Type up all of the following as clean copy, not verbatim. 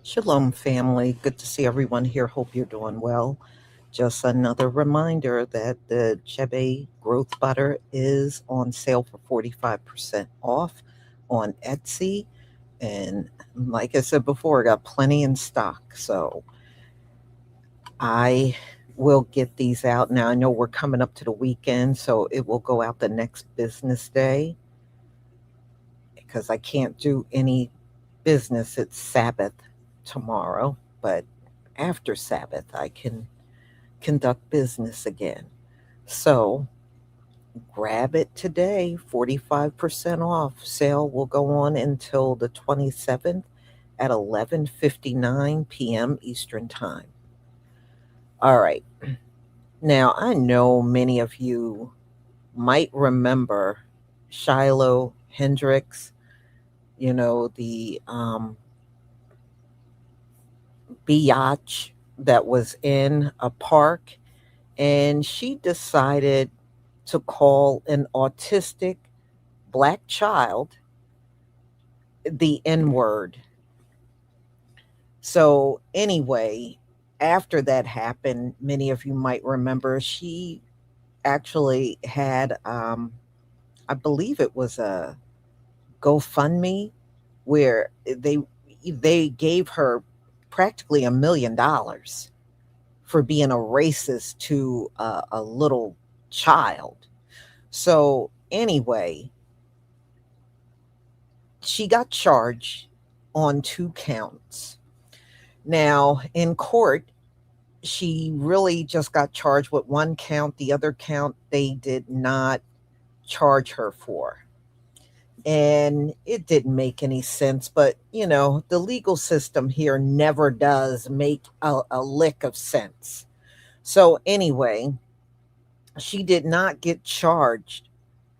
Shalom, family. Good to see everyone here. Hope you're doing well. Just another reminder that the Chebe growth butter is on sale for 45% off on Etsy. And like I said before, I got plenty in stock. So I will get these out. Now, I know we're coming up to the weekend, so it will go out the next business day because I can't do any business. It's Sabbath tomorrow, but after Sabbath, I can conduct business again. So grab it today, 45% off. Sale will go on until the 27th at 11:59 p.m. Eastern Time. All right. Now, I know many of you might remember Shiloh Hendrix, the biatch that was in a park, and she decided to call an autistic black child the N word. So, anyway, after that happened, many of you might remember she actually had, I believe it was a GoFundMe where they gave her practically $1 million for being a racist to a little child. So anyway, she got charged on 2 counts. Now in court, she really just got charged with 1 count. The other count they did not charge her for. And it didn't make any sense. But, the legal system here never does make a lick of sense. So, anyway, she did not get charged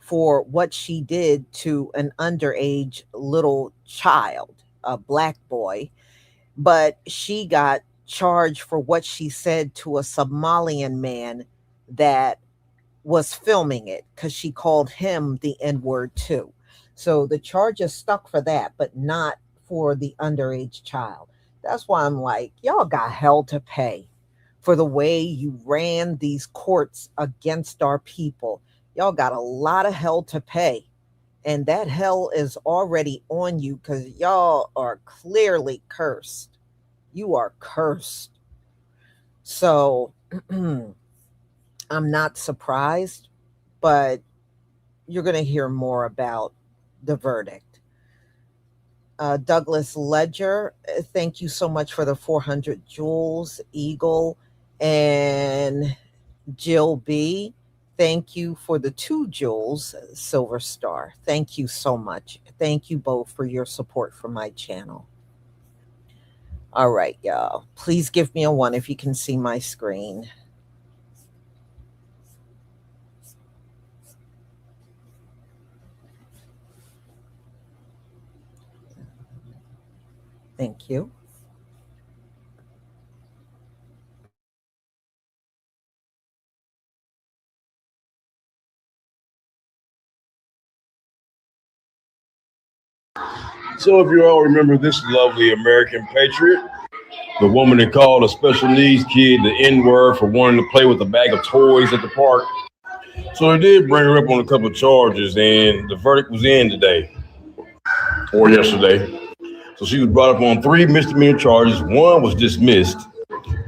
for what she did to an underage little child, a black boy, but she got charged for what she said to a Somalian man that was filming it because she called him the N word too. So the charges stuck for that, but not for the underage child. That's why I'm like, y'all got hell to pay for the way you ran these courts against our people. Y'all got a lot of hell to pay. And that hell is already on you because y'all are clearly cursed. You are cursed. So I'm not surprised, but you're going to hear more about the verdict. Douglas Ledger, thank you so much for the 400 Jules, Eagle, and Jill B. Thank you for the 2 Jules, Silver Star. Thank you so much. Thank you both for your support for my channel. All right, y'all. Please give me a 1 if you can see my screen. Thank you. So if you all remember this lovely American patriot, the woman that called a special needs kid the N-word for wanting to play with a bag of toys at the park. So they did bring her up on a couple of charges, and the verdict was in today or yesterday. So she was brought up on 3 misdemeanor charges. 1 was dismissed.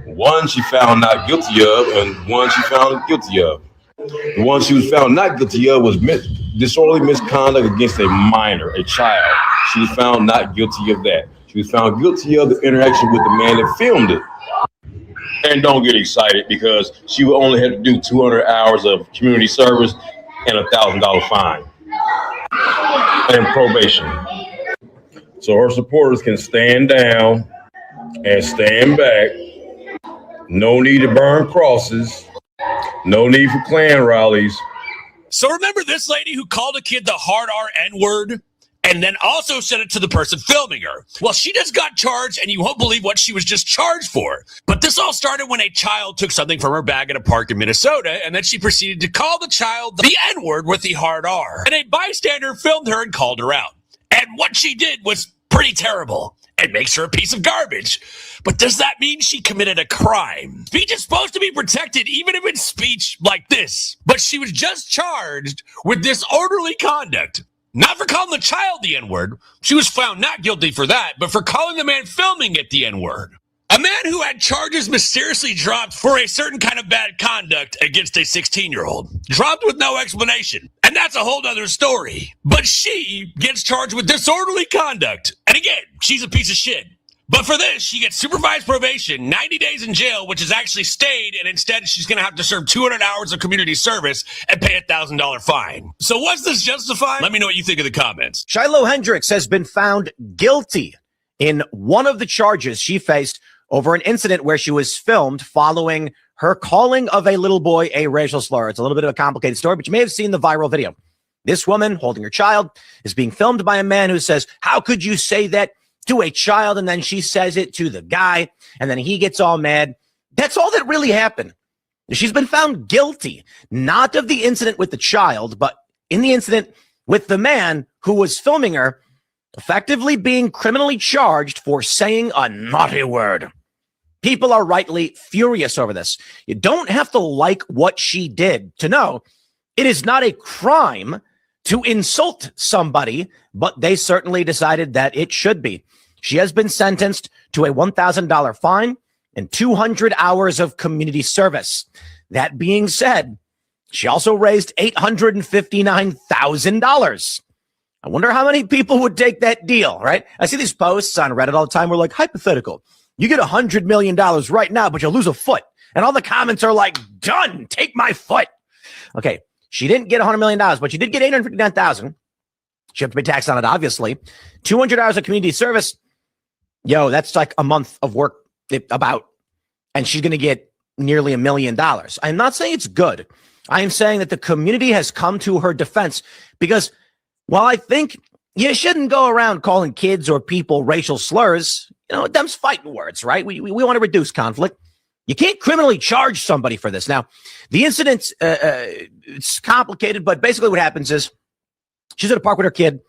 1 she found not guilty of, and 1 she found guilty of. The one she was found not guilty of was disorderly misconduct against a minor, a child. She was found not guilty of that. She was found guilty of the interaction with the man that filmed it. And don't get excited because she would only have to do 200 hours of community service and $1,000 fine and probation. So her supporters can stand down and stand back. No need to burn crosses. No need for Klan rallies. So remember this lady who called a kid the hard R N-word and then also said it to the person filming her? Well, she just got charged, and you won't believe what she was just charged for. But this all started when a child took something from her bag at a park in Minnesota, and then she proceeded to call the child the N-word with the hard R. And a bystander filmed her and called her out. And what she did was pretty terrible. It makes her a piece of garbage. But does that mean she committed a crime? Speech is supposed to be protected even if it's speech like this. But she was just charged with disorderly conduct. Not for calling the child the N-word. She was found not guilty for that, but for calling the man filming it the N-word. A man who had charges mysteriously dropped for a certain kind of bad conduct against a 16-year-old. Dropped with no explanation. And that's a whole other story. But she gets charged with disorderly conduct. And again, she's a piece of shit. But for this, she gets supervised probation, 90 days in jail, which has actually stayed, and instead she's going to have to serve 200 hours of community service and pay a $1,000 fine. So was this justified? Let me know what you think in the comments. Shiloh Hendrix has been found guilty in one of the charges she faced over an incident where she was filmed following her calling of a little boy a racial slur. It's a little bit of a complicated story, but you may have seen the viral video. This woman holding her child is being filmed by a man who says, "How could you say that to a child?" And then she says it to the guy, and then he gets all mad. That's all that really happened. She's been found guilty, not of the incident with the child, but in the incident with the man who was filming her, effectively being criminally charged for saying a naughty word. People are rightly furious over this. You don't have to like what she did to know it is not a crime to insult somebody, but they certainly decided that it should be. She has been sentenced to a $1,000 fine and 200 hours of community service. That being said, she also raised $859,000. I wonder how many people would take that deal, right? I see these posts on Reddit all the time. We're like, hypothetical. You get $100 million right now, but you'll lose a foot. And all the comments are like, done, take my foot. Okay, she didn't get $100 million, but she did get $859,000. She had to pay tax on it, obviously. 200 hours of community service. Yo, that's like a month of work about. And she's going to get nearly $1 million. I'm not saying it's good. I am saying that the community has come to her defense because while I think you shouldn't go around calling kids or people racial slurs, you know, them's fighting words, right? We want to reduce conflict. You can't criminally charge somebody for this. Now, the incident, it's complicated, but basically what happens is she's at a park with her kid.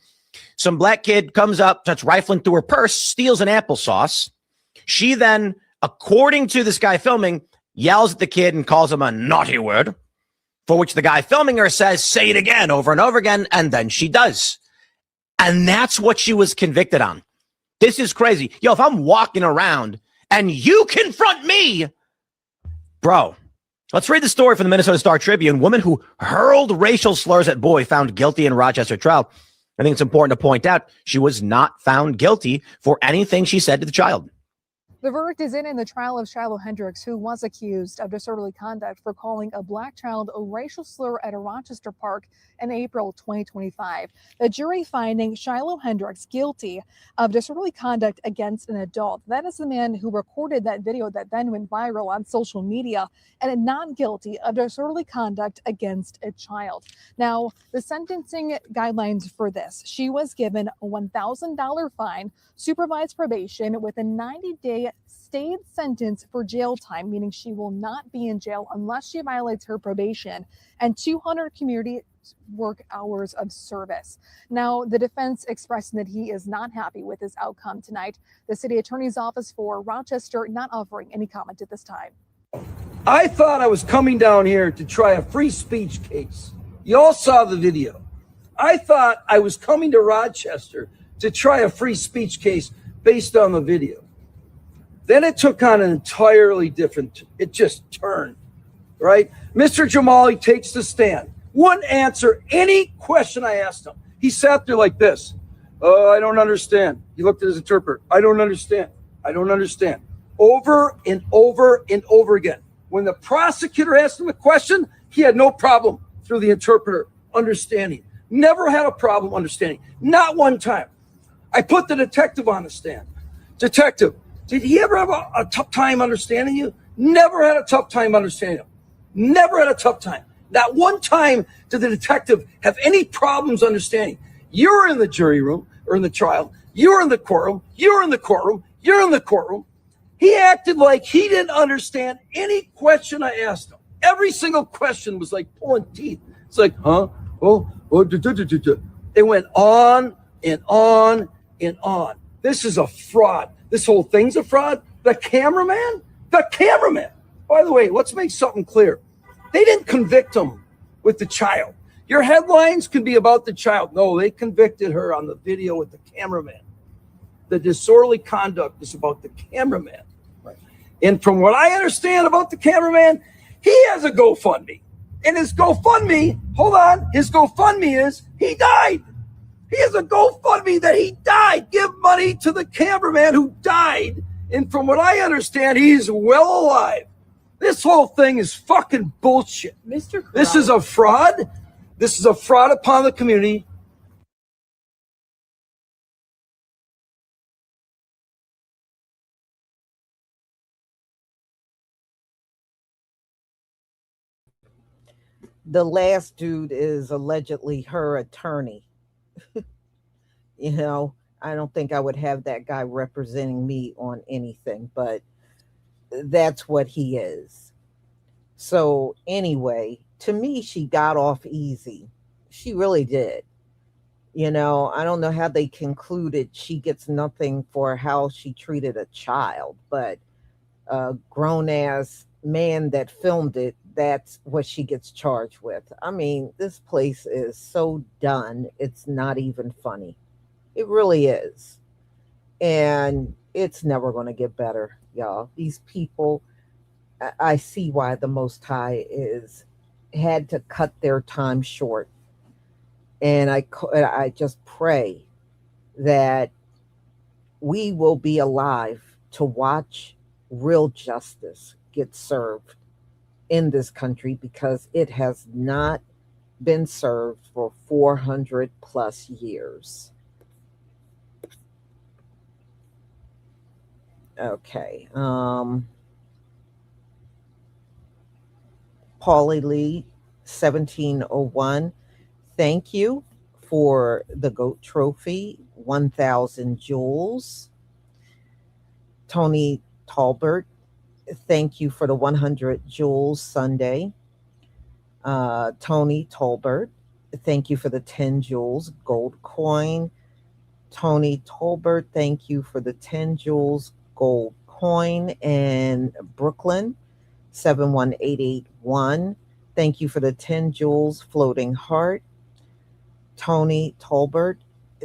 Some black kid comes up, starts rifling through her purse, steals an applesauce. She then, according to this guy filming, yells at the kid and calls him a naughty word, for which the guy filming her says, say it again, over and over again, and then she does. And that's what she was convicted on. This is crazy. Yo, if I'm walking around and you confront me, bro, let's read the story from the Minnesota Star Tribune. Woman who hurled racial slurs at boy found guilty in Rochester trial. I think it's important to point out she was not found guilty for anything she said to the child. The verdict is in the trial of Shiloh Hendrix, who was accused of disorderly conduct for calling a black child a racial slur at a Rochester park in April 2025. The jury finding Shiloh Hendrix guilty of disorderly conduct against an adult. That is the man who recorded that video that then went viral on social media, and not guilty of disorderly conduct against a child. Now, the sentencing guidelines for this, she was given a $1,000 fine, supervised probation with a 90-day stayed sentence for jail time, meaning she will not be in jail unless she violates her probation, and 200 community work hours of service. Now, the defense expressing that he is not happy with this outcome tonight. The city attorney's office for Rochester not offering any comment at this time. I thought I was coming down here to try a free speech case. You all saw the video. I thought I was coming to Rochester to try a free speech case based on the video. Then it took on an entirely different, it just turned, right? Mr. Jimale takes the stand. Wouldn't answer any question I asked him. He sat there like this. Oh, I don't understand. He looked at his interpreter. I don't understand. I don't understand. Over and over and over again. When the prosecutor asked him a question, he had no problem through the interpreter understanding. Never had a problem understanding. Not one time. I put the detective on the stand. Detective, did he ever have a tough time understanding you? Never had a tough time understanding him. Never had a tough time. Not one time did the detective have any problems understanding. You're in the jury room or in the trial. You're in the courtroom. You're in the courtroom. You're in the courtroom. He acted like he didn't understand any question I asked him. Every single question was like pulling teeth. It's like, huh? Oh, It went on and on and on. This is a fraud. This whole thing's a fraud. The cameraman. By the way, let's make something clear. They didn't convict him with the child. Your headlines can be about the child. No, they convicted her on the video with the cameraman. The disorderly conduct is about the cameraman. Right. And from what I understand about the cameraman, he has a GoFundMe. And his GoFundMe, his GoFundMe is he died. He has a GoFundMe that he died. Give money to the cameraman who died. And from what I understand, he's well alive. This whole thing is fucking bullshit. Mr. Crow. This is a fraud. This is a fraud upon the community. The last dude is allegedly her attorney. You know, I don't think I would have that guy representing me on anything, but that's what he is. So anyway, to me, she got off easy. She really did. You know, I don't know how they concluded she gets nothing for how she treated a child, but a grown ass man that filmed it, that's what she gets charged with. I mean, this place is so done, it's not even funny. It really is. And it's never going to get better, y'all. These people, I see why the Most High had to cut their time short. And I just pray that we will be alive to watch real justice get served in this country, because it has not been served for 400 plus years. Okay. Paulie Lee, 1701. Thank you for the GOAT trophy, 1,000 jewels. Tony Talbert, thank you for the 100 jewels Sunday. Tony Talbert, thank you for the 10 jewels gold coin. Tony Talbert, thank you for the 10 jewels gold coin. And Brooklyn, 71881, thank you for the 10 jewels floating heart. Tony Talbert,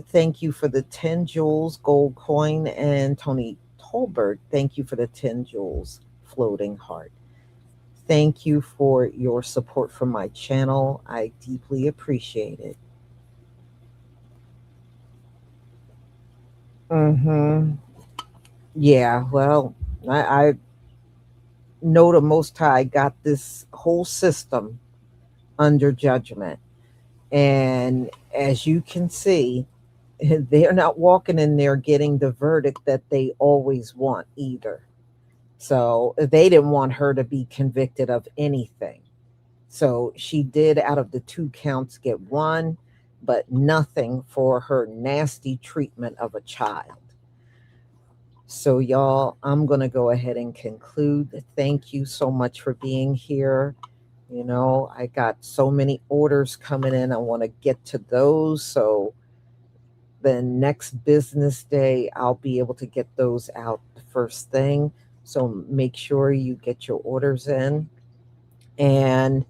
thank you for the 10 jewels gold coin. And Tony Talbert, thank you for the 10 jewels floating heart. Thank you for your support for my channel. I deeply appreciate it. Yeah, well, I know the Most High got this whole system under judgment. And as you can see, they're not walking in there getting the verdict that they always want either. So they didn't want her to be convicted of anything. So she did, out of the 2 counts, get 1, but nothing for her nasty treatment of a child. So y'all, I'm going to go ahead and conclude. Thank you so much for being here. You know, I got so many orders coming in. I want to get to those. So the next business day, I'll be able to get those out the first thing. So make sure you get your orders in. And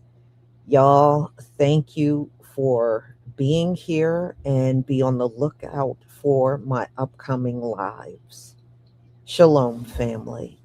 y'all, thank you for being here, and be on the lookout for my upcoming lives. Shalom, family.